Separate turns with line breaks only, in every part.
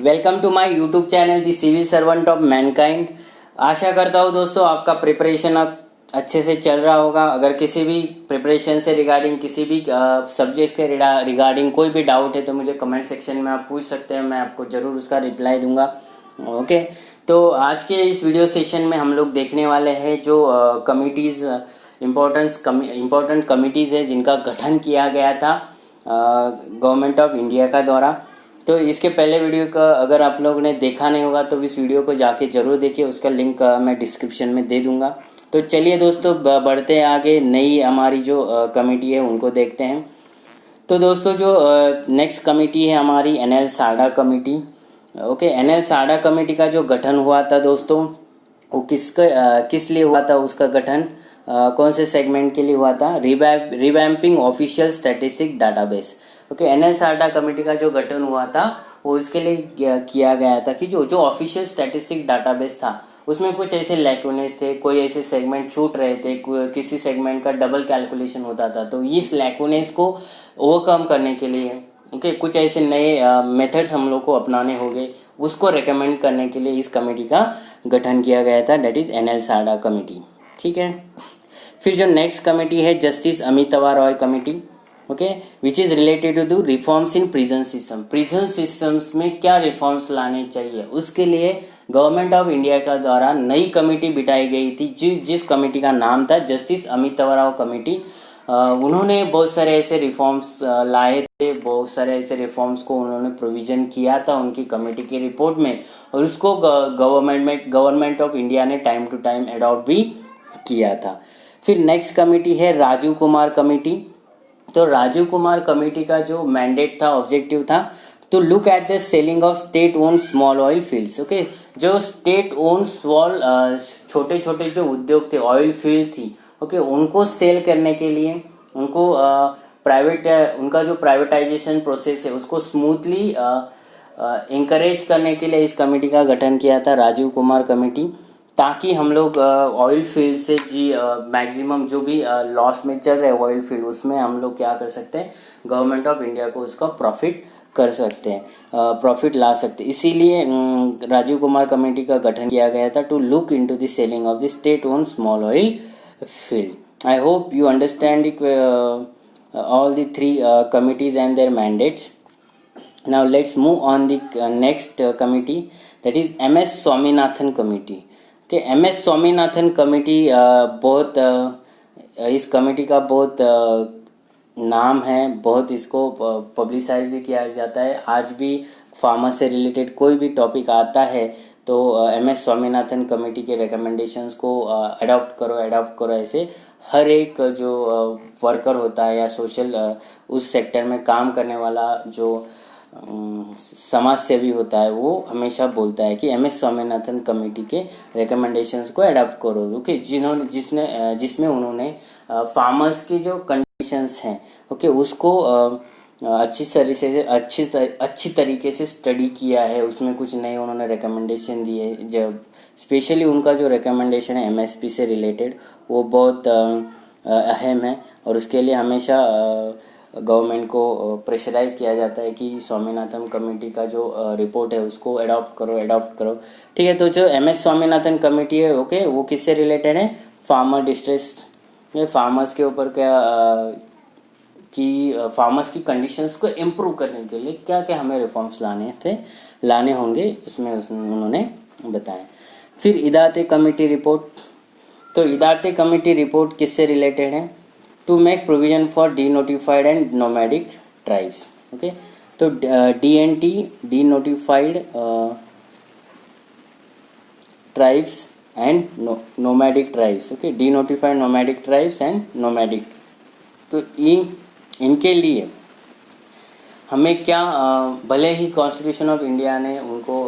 Welcome to my YouTube channel the civil servant of mankind. आशा करता हूँ दोस्तों आपका प्रिपरेशन अब अच्छे से चल रहा होगा। अगर किसी भी प्रिपरेशन से रिगार्डिंग किसी भी सब्जेक्ट के रिगार्डिंग कोई भी डाउट है तो मुझे कमेंट सेक्शन में आप पूछ सकते हैं, मैं आपको ज़रूर उसका रिप्लाई दूंगा। ओके, तो आज के इस वीडियो सेशन में हम लोग देखने वाले हैं जो कमिटीज़ इम्पोर्टेंट कमिटीज़ है जिनका गठन किया गया था गवर्नमेंट ऑफ इंडिया का द्वारा। तो इसके पहले वीडियो का अगर आप लोगों ने देखा नहीं होगा तो इस वीडियो को जाके ज़रूर देखिए, उसका लिंक मैं डिस्क्रिप्शन में दे दूंगा। तो चलिए दोस्तों बढ़ते हैं आगे, नई हमारी जो कमेटी है उनको देखते हैं। तो दोस्तों जो नेक्स्ट कमेटी है हमारी एनएल साडा कमेटी। ओके, एनएल साडा कमेटी का जो गठन हुआ था दोस्तों वो किस लिए हुआ था, उसका गठन कौन से सेगमेंट के लिए हुआ था? Revamping official statistic database. Okay, NL साडा कमेटी का जो गठन हुआ था वो इसके लिए किया गया था कि जो ऑफिशियल स्टैटिस्टिक डाटाबेस था उसमें कुछ ऐसे लैकुनेस थे, कोई ऐसे सेगमेंट छूट रहे थे, किसी सेगमेंट का डबल कैलकुलेशन होता था। तो इस लैकुनेस को ओवरकम करने के लिए कुछ ऐसे नए मेथड्स हम लोग को अपनाने होंगे, उसको रेकमेंड करने के लिए इस कमेटी का गठन किया गया था, दैट इज एनएल साडा कमेटी। ठीक है, फिर जो नेक्स्ट कमेटी है justice Amitava Roy committee. Okay, which is related to reforms in prison system. Prison systems में क्या रिफॉर्म्स लाने चाहिए, उसके लिए गवर्नमेंट ऑफ इंडिया का द्वारा नई कमेटी बिठाई गई थी जिस कमेटी का नाम था जस्टिस अमितावा राव कमेटी। उन्होंने बहुत सारे ऐसे रिफॉर्म्स लाए थे, बहुत सारे ऐसे रिफॉर्म्स को उन्होंने प्रोविजन किया था उनकी कमेटी की रिपोर्ट में, और उसको गवर्नमेंट ऑफ इंडिया ने टाइम टू टाइम अडॉप्ट भी किया था। फिर नेक्स्ट कमेटी है राजीव कुमार कमेटी। तो राजीव कुमार कमेटी का जो मैंडेट था, ऑब्जेक्टिव था to look at the selling of state own small oil fields. Okay, जो स्टेट ओन छोटे छोटे जो उद्योग थे, ऑयल फील्ड थी, ओके, उनको सेल करने के लिए, उनको उनका जो प्राइवेटाइजेशन प्रोसेस है उसको स्मूथली इंकरेज करने के लिए इस कमेटी का गठन किया था राजीव कुमार कमेटी, ताकि हम लोग ऑयल फील्ड से मैक्सिमम जो भी लॉस में चल रहे ऑयल फील्ड उसमें हम लोग क्या कर सकते हैं, गवर्नमेंट ऑफ इंडिया को उसका प्रॉफिट कर सकते हैं, प्रॉफिट ला सकते हैं। इसीलिए राजीव कुमार कमेटी का गठन किया गया था to look into the selling of the state own small oil field. I hope you understand all the three committees and their mandates. Now let's move on the next committee, that is MS Swaminathan committee. Okay, MS Swaminathan committee बहुत इस committee का बहुत नाम है, बहुत इसको publicise भी किया जाता है। आज भी फार्मर से रिलेटेड कोई भी टॉपिक आता है तो MS स्वामीनाथन कमेटी के रिकमेंडेशंस को अडॉप्ट करो ऐसे हर एक जो वर्कर होता है या सोशल उस सेक्टर में काम करने वाला जो समाज सेवी होता है वो हमेशा बोलता है कि MS स्वामीनाथन कमेटी के रिकमेंडेशंस को अडॉप्ट करो। ओके, जिसमें उन्होंने फार्मर्स की जो कंडीशंस हैं, ओके, उसको अच्छी तरीके से स्टडी किया है। उसमें कुछ नए उन्होंने रिकमेंडेशन दिए, जब स्पेशली उनका जो रिकमेंडेशन है MSP से रिलेटेड वो बहुत अहम है, और उसके लिए हमेशा गवर्नमेंट को प्रेशराइज किया जाता है कि स्वामीनाथन कमेटी का जो रिपोर्ट है उसको अडॉप्ट करो। ठीक है, तो जो MS स्वामीनाथन कमेटी है, ओके, वो किससे रिलेटेड है? फार्मर डिस्ट्रेस, ये फार्मर्स के ऊपर क्या कि फार्मर्स की कंडीशंस को इम्प्रूव करने के लिए क्या क्या हमें रिफॉर्म्स लाने होंगे, उसमें उन्होंने बताया। फिर इदाते कमेटी रिपोर्ट। तो इदाते कमेटी रिपोर्ट किससे रिलेटेड है? To make provision for denotified and nomadic tribes. Okay, तो DNT denotified tribes and nomadic tribes. Okay, denotified nomadic tribes and nomadic, तो इनके लिए हमें क्या भले ही कॉन्स्टिट्यूशन ऑफ इंडिया ने उनको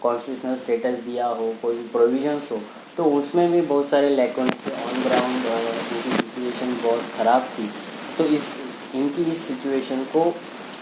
कॉन्स्टिट्यूशनल स्टेटस दिया हो, कोई प्रोविजंस हो, तो उसमें भी बहुत सारे लैकुन थे ऑन ग्राउंड, उनकी सिचुएशन बहुत ख़राब थी। तो इनकी इस सिचुएशन को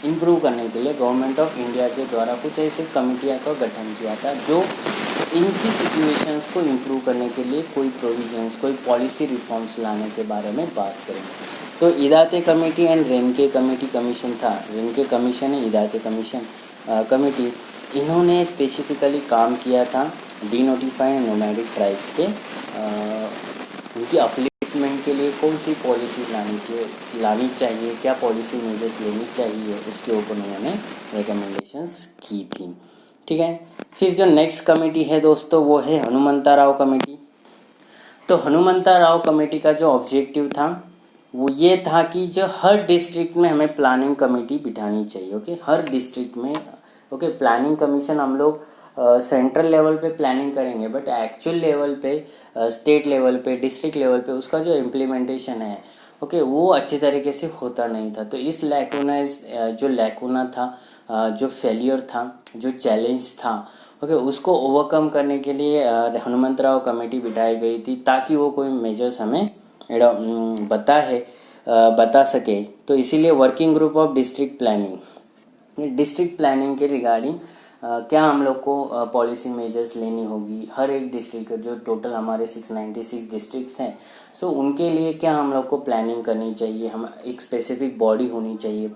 इम्प्रूव करने के लिए गवर्नमेंट ऑफ इंडिया के द्वारा कुछ ऐसे कमेटियाँ का गठन किया था जो इनकी सिचुएशंस को इम्प्रूव करने के लिए कोई प्रोविजंस, कोई पॉलिसी रिफॉर्म्स लाने के बारे में बात करेंगे। तो Idate committee and Renke committee commission था, रेनके कमीशन है, इदाते कमीशन कमेटी। इन्होंने स्पेसिफिकली काम किया था डिनोटिफाइड नोमैडिक ट्राइब्स के उनकी अपलिफ्टमेंट के लिए कौन सी पॉलिसी लानी चाहिए, क्या पॉलिसी मेजर्स लेनी चाहिए, उसके ऊपर उन्होंने रिकमेंडेशंस की थी। ठीक है। फिर जो नेक्स्ट कमेटी है दोस्तों वो है हनुमंता राव कमेटी। तो हनुमंता राव कमेटी का जो ऑब्जेक्टिव था वो ये था कि जो हर डिस्ट्रिक्ट में हमें प्लानिंग कमेटी बिठानी चाहिए। ओके, हर डिस्ट्रिक्ट में। ओके, प्लानिंग कमीशन हम लोग सेंट्रल लेवल पे प्लानिंग करेंगे, बट एक्चुअल लेवल पे, स्टेट लेवल पे, डिस्ट्रिक्ट लेवल पे उसका जो इम्प्लीमेंटेशन है, ओके, वो अच्छे तरीके से होता नहीं था। तो इस लैकुना था, जो फेलियर था, जो चैलेंज था, ओके, उसको ओवरकम करने के लिए हनुमंतराव कमेटी बिठाई गई थी, ताकि वो कोई मेजर्स हमें बता सके। तो इसीलिए working group of district planning के रिगार्डिंग क्या हम लोग को पॉलिसी मेजर्स लेनी होगी, हर एक डिस्ट्रिक्ट जो टोटल हमारे 696 डिस्ट्रिक्ट्स हैं, सो उनके लिए क्या हम लोग को प्लानिंग करनी चाहिए। हम एक स्पेसिफिक बॉडी होनी चाहिए,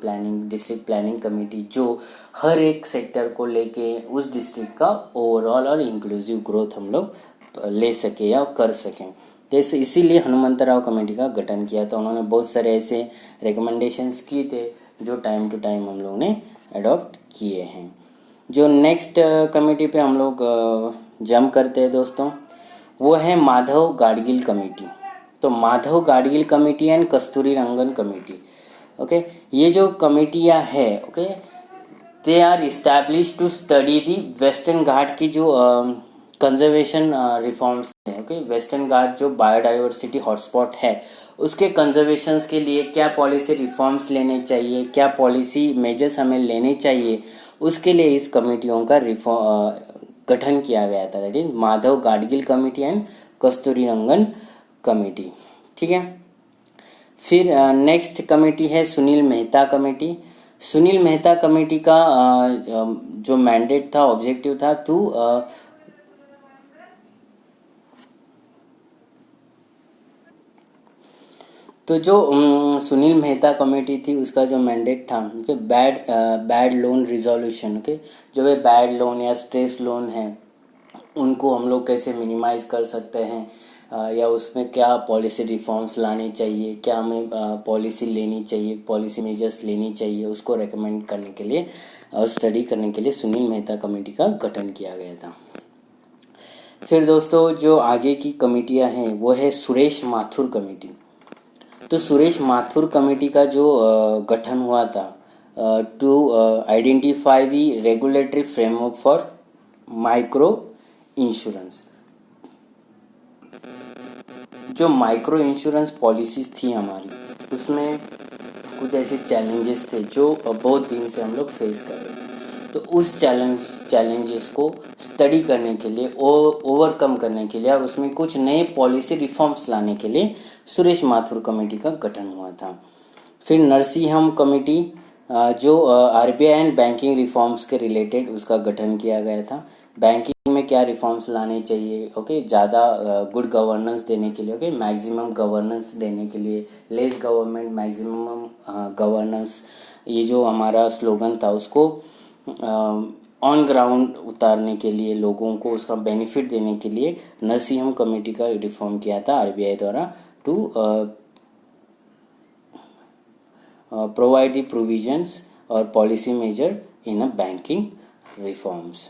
डिस्ट्रिक्ट प्लानिंग कमेटी, जो हर एक सेक्टर को लेके उस डिस्ट्रिक्ट का ओवरऑल और इंक्लूसिव ग्रोथ हम लोग ले सके या कर सकें। तो इसीलिए हनुमंतराव कमेटी का गठन किया था। उन्होंने बहुत सारे ऐसे रिकमेंडेशंस किए थे जो टाइम टू टाइम हम लोग ने अडॉप्ट किए हैं। जो नेक्स्ट कमेटी पे हम लोग जंप करते हैं दोस्तों, वो है माधव गाडगिल कमेटी। तो Madhav Gadgil committee and Kasturi Rangan committee. Okay, ये जो कमेटियाँ है, okay, they are establish to study the Western Ghat की जो कंजर्वेशन रिफॉर्म्स थे। ओके, वेस्टर्न घाट जो बायोडाइवर्सिटी हॉटस्पॉट है, उसके कंजर्वेशंस के लिए क्या पॉलिसी रिफॉर्म्स लेने चाहिए, क्या पॉलिसी मेजर्स हमें लेने चाहिए, उसके लिए इस कमेटियों का गठन किया गया था। That is Madhav Gadgil committee and Kasturi Rangan committee. ठीक है। फिर नेक्स्ट कमेटी है सुनील मेहता कमेटी। सुनील मेहता कमेटी का जो मैंडेट था, ऑब्जेक्टिव था तो जो सुनील मेहता कमेटी थी उसका जो मैंडेट था, okay, bad loan resolution. Okay, जो वे बैड लोन या स्ट्रेस लोन है उनको हम लोग कैसे मिनिमाइज कर सकते हैं, या उसमें क्या पॉलिसी रिफॉर्म्स लानी चाहिए, क्या हमें पॉलिसी लेनी चाहिए, पॉलिसी मेजर्स लेनी चाहिए, उसको रेकमेंड करने के लिए और स्टडी करने के लिए सुनील मेहता कमेटी का गठन किया गया था। फिर दोस्तों जो आगे की कमेटियां हैं वो है सुरेश माथुर कमेटी। तो सुरेश माथुर कमेटी का जो गठन हुआ था to identify the regulatory framework for micro insurance. जो माइक्रो इंश्योरेंस पॉलिसीज थी हमारी, उसमें कुछ ऐसे चैलेंजेस थे जो बहुत दिन से हम लोग फेस कर रहे थे। तो उस चैलेंजेस को स्टडी करने के लिए, ओवरकम करने के लिए और उसमें कुछ नए पॉलिसी रिफॉर्म्स लाने के लिए सुरेश माथुर कमेटी का गठन हुआ था। फिर नरसिंहम कमेटी, जो आरबीआई एंड बैंकिंग रिफॉर्म्स के रिलेटेड उसका गठन किया गया था। बैंकिंग में क्या रिफॉर्म्स लाने चाहिए, ओके, ज़्यादा गुड गवर्नेंस देने के लिए, ओके, मैक्सिमम गवर्नेंस देने के लिए, लेस गवर्नमेंट मैक्सिमम गवर्नेंस, ये जो हमारा स्लोगन था उसको ऑन ग्राउंड उतारने के लिए, लोगों को उसका बेनिफिट देने के लिए नरसिंहम कमेटी का रिफॉर्म किया था आरबीआई द्वारा टू प्रोवाइड द प्रोविजंस और policy measure in a banking reforms.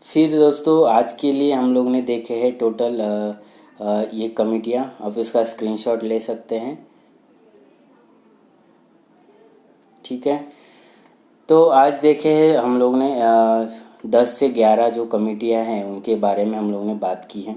फिर दोस्तों आज के लिए हम लोग ने देखे हैं टोटल ये कमेटियाँ। आप इसका स्क्रीनशॉट ले सकते हैं। ठीक है। तो आज देखे हैं हम लोग ने 10 से 11 जो कमेटियां हैं उनके बारे में हम लोग ने बात की है।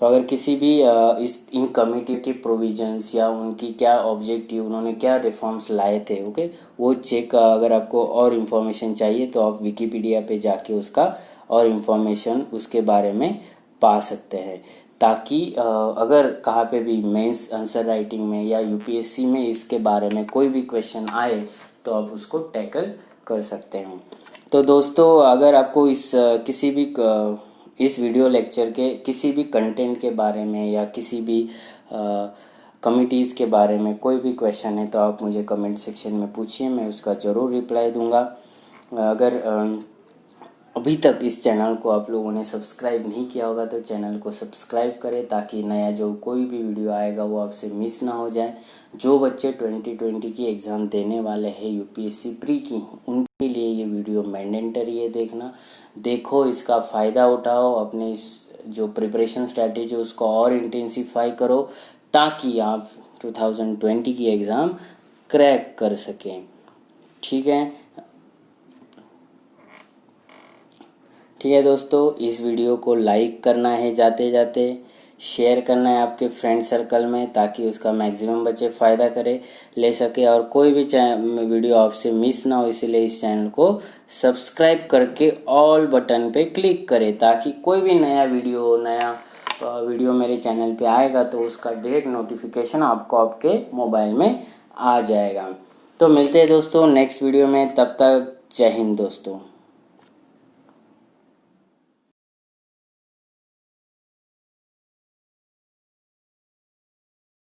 तो अगर किसी भी इन कमेटी के प्रोविजंस या उनकी क्या ऑब्जेक्टिव, उन्होंने क्या रिफॉर्म्स लाए थे, ओके, वो चेक, अगर आपको और इन्फॉर्मेशन चाहिए तो आप विकिपीडिया पे जाके उसका और इन्फॉर्मेशन उसके बारे में पा सकते हैं, ताकि अगर कहाँ पे भी मेंस आंसर राइटिंग में या यूपीएससी में इसके बारे में कोई भी क्वेश्चन आए तो आप उसको टैकल कर सकते हैं। तो दोस्तों अगर आपको इस वीडियो लेक्चर के किसी भी कंटेंट के बारे में या किसी भी कमिटीज़ के बारे में कोई भी क्वेश्चन है तो आप मुझे कमेंट सेक्शन में पूछिए, मैं उसका ज़रूर रिप्लाई दूंगा। अगर अभी तक इस चैनल को आप लोगों ने सब्सक्राइब नहीं किया होगा तो चैनल को सब्सक्राइब करें, ताकि नया जो कोई भी वीडियो आएगा वो आपसे मिस ना हो जाए। जो बच्चे 2020 की एग्ज़ाम देने वाले हैं यूपीएससी प्री की, उनके लिए ये वीडियो मैंडेटरी है देखना। देखो, इसका फ़ायदा उठाओ, अपने इस जो प्रिपरेशन स्ट्रैटेजी उसको और इंटेंसिफाई करो, ताकि आप 2020 की एग्ज़ाम क्रैक कर सकें। ठीक है दोस्तों, इस वीडियो को लाइक करना है, जाते जाते शेयर करना है आपके फ्रेंड सर्कल में, ताकि उसका मैक्सिमम बच्चे फ़ायदा ले सके और कोई भी वीडियो आपसे मिस ना हो। इसीलिए इस चैनल को सब्सक्राइब करके ऑल बटन पे क्लिक करें, ताकि कोई भी नया वीडियो मेरे चैनल पे आएगा तो उसका डायरेक्ट नोटिफिकेशन आपको आपके मोबाइल में आ जाएगा। तो मिलते हैं दोस्तों नेक्स्ट वीडियो में, तब तक जय हिंद दोस्तों।